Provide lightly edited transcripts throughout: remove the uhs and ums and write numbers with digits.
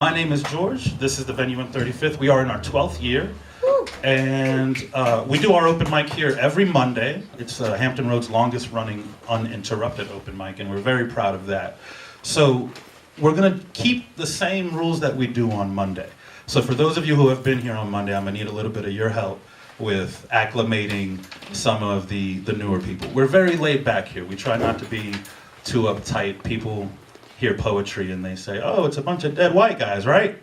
My name is George. This is the venue in 35th. We are in our 12th year. And we do our open mic here every Monday. It's Hampton Road's longest running uninterrupted open mic, and we're very proud of that. So we're going to keep the same rules that we do on Monday. So for those of you who have been here on Monday, I'm going to need a little bit of your help with acclimating some of the newer people. We're very laid back here. We try not to be too uptight. People hear poetry and they say, oh, it's a bunch of dead white guys, right?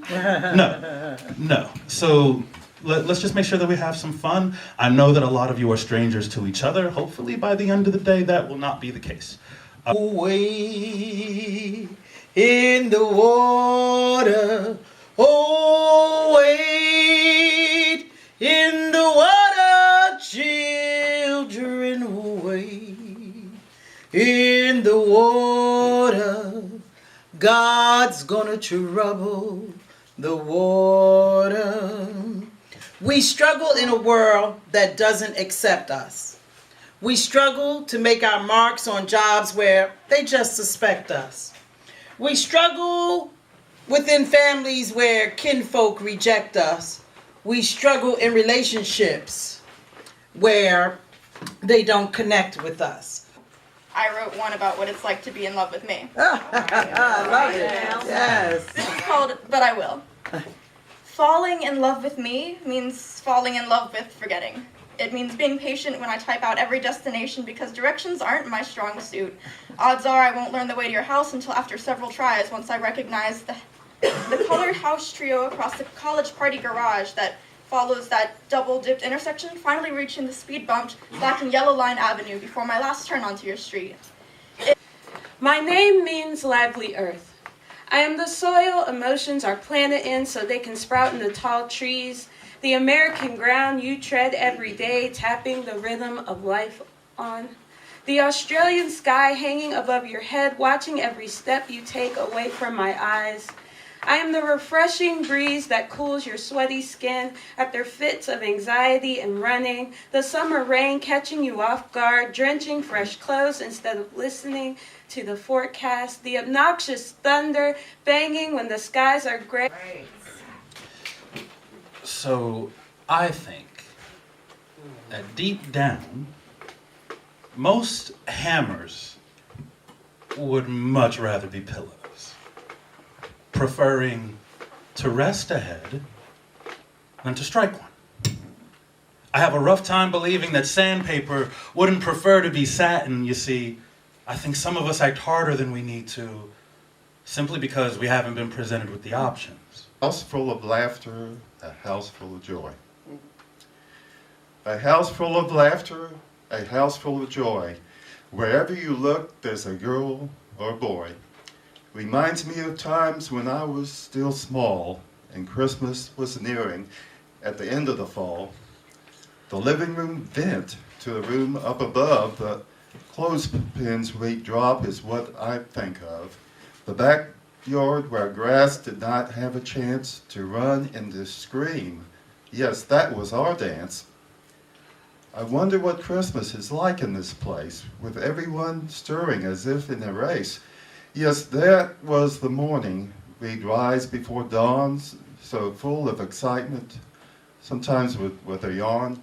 No. So let's just make sure that we have some fun. I know that a lot of you are strangers to each other. Hopefully by the end of the day, that will not be the case. Away in the water, oh, wade in the water, children, wade in the water. God's gonna trouble the water. We struggle in a world that doesn't accept us. We struggle to make our marks on jobs where they just suspect us. We struggle within families where kinfolk reject us. We struggle in relationships where they don't connect with us. I wrote one about what it's like to be in love with me. I love it. Yes. This is called But I Will. Falling in love with me means falling in love with forgetting. It means being patient when I type out every destination because directions aren't my strong suit. Odds are I won't learn the way to your house until after several tries once I recognize the colored house trio across the college party garage that follows that double-dipped intersection, finally reaching the speed bump back in Yellow Line Avenue before my last turn onto your street. My name means lively earth. I am the soil emotions are planted in so they can sprout into tall trees. The American ground you tread every day, tapping the rhythm of life on. The Australian sky hanging above your head, watching every step you take away from my eyes. I am the refreshing breeze that cools your sweaty skin after fits of anxiety and running. The summer rain catching you off guard, drenching fresh clothes instead of listening to the forecast. The obnoxious thunder banging when the skies are gray. So I think that deep down, most hammers would much rather be pillows, preferring to rest a head than to strike one. I have a rough time believing that sandpaper wouldn't prefer to be satin. You see, I think some of us act harder than we need to, simply because we haven't been presented with the options. House full of laughter, a house full of joy. A house full of laughter, a house full of joy. Wherever you look, there's a girl or a boy. Reminds me of times when I was still small and Christmas was nearing at the end of the fall. The living room vent to the room up above, the clothespins we drop is what I think of. The backyard where grass did not have a chance to run and to scream. Yes, that was our dance. I wonder what Christmas is like in this place, with everyone stirring as if in a race. Yes, that was the morning. We'd rise before dawn, so full of excitement, sometimes with a yawn.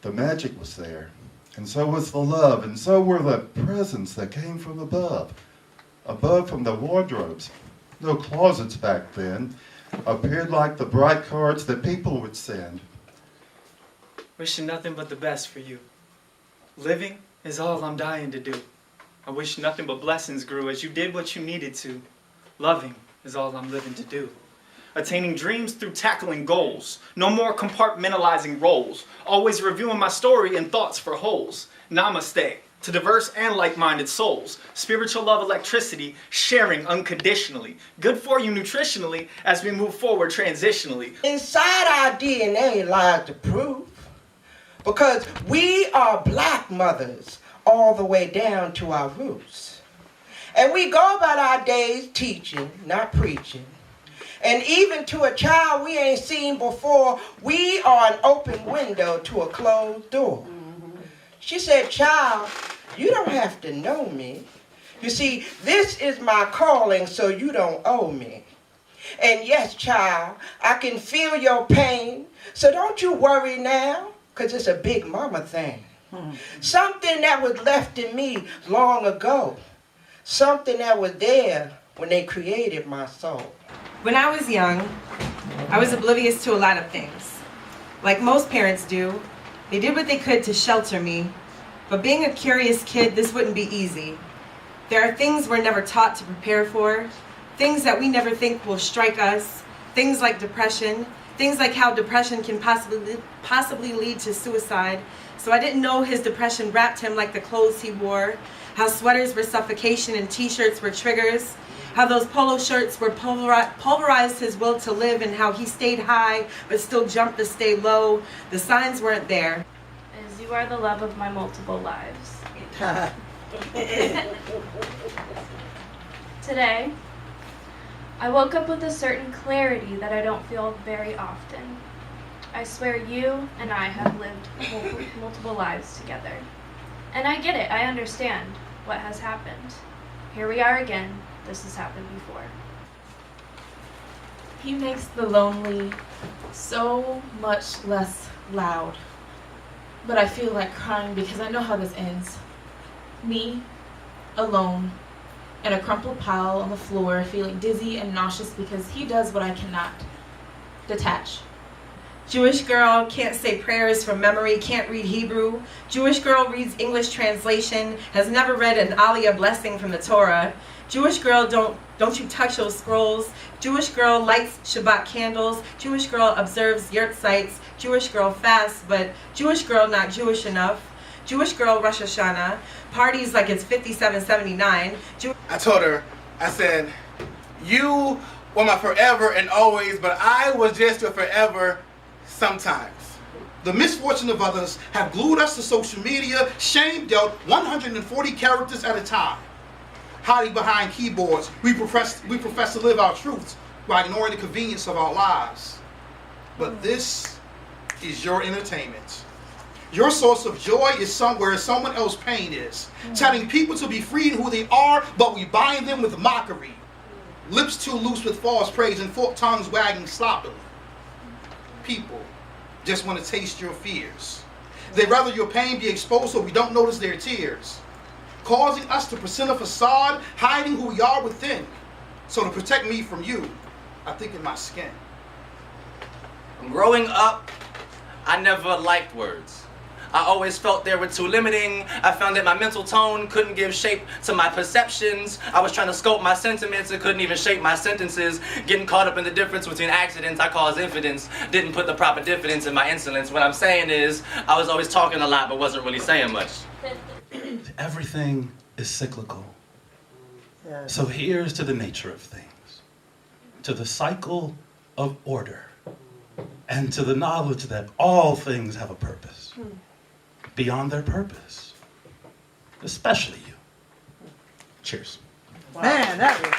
The magic was there, and so was the love, and so were the presents that came from above from the wardrobes. No closets back then, appeared like the bright cards that people would send. Wishing nothing but the best for you. Living is all I'm dying to do. I wish nothing but blessings grew as you did what you needed to. Loving is all I'm living to do. Attaining dreams through tackling goals. No more compartmentalizing roles. Always reviewing my story and thoughts for holes. Namaste to diverse and like-minded souls. Spiritual love electricity, sharing unconditionally. Good for you nutritionally as we move forward transitionally. Inside our DNA lies the proof, because we are black mothers all the way down to our roots. And we go about our days teaching, not preaching. And even to a child we ain't seen before, we are an open window to a closed door. She said, child, you don't have to know me. You see, this is my calling, so you don't owe me. And yes, child, I can feel your pain, so don't you worry now, because it's a big mama thing. Something that was left in me long ago. Something that was there when they created my soul. When I was young, I was oblivious to a lot of things. Like most parents do, they did what they could to shelter me. But being a curious kid, this wouldn't be easy. There are things we're never taught to prepare for, things that we never think will strike us, things like depression, things like how depression can possibly lead to suicide. So I didn't know his depression wrapped him like the clothes he wore, how sweaters were suffocation and t-shirts were triggers, how those polo shirts were pulverized his will to live, and how he stayed high but still jumped to stay low. The signs weren't there. As you are the love of my multiple lives. Today, I woke up with a certain clarity that I don't feel very often. I swear you and I have lived multiple lives together. And I get it, I understand what has happened. Here we are again, this has happened before. He makes the lonely so much less loud. But I feel like crying because I know how this ends. Me, alone, in a crumpled pile on the floor, feeling dizzy and nauseous because he does what I cannot. Detach. Jewish girl can't say prayers from memory, can't read Hebrew. Jewish girl reads English translation, has never read an Aliyah blessing from the Torah. Jewish girl, don't you touch those scrolls. Jewish girl lights Shabbat candles. Jewish girl observes yurtsites. Jewish girl fasts, but Jewish girl not Jewish enough. Jewish girl Rosh Hashanah, parties like it's 5779. I told her, I said, you were my forever and always, but I was just your forever sometimes. The misfortune of others have glued us to social media, shame dealt 140 characters at a time. Hiding behind keyboards, we profess to live our truths while ignoring the convenience of our lives. But this is your entertainment. Your source of joy is somewhere someone else's pain is. Telling people to be free in who they are, but we bind them with mockery. Lips too loose with false praise and forked tongues wagging sloppily. People just want to taste your fears. They'd rather your pain be exposed so we don't notice their tears. Causing us to present a facade, hiding who we are within. So to protect me from you, I think in my skin. Growing up, I never liked words. I always felt they were too limiting. I found that my mental tone couldn't give shape to my perceptions. I was trying to scope my sentiments and couldn't even shape my sentences. Getting caught up in the difference between accidents I caused infidence. Didn't put the proper diffidence in my insolence. What I'm saying is, I was always talking a lot but wasn't really saying much. Everything is cyclical. So here's to the nature of things, to the cycle of order, and to the knowledge that all things have a purpose. Beyond their purpose, especially you. Cheers. Man, that was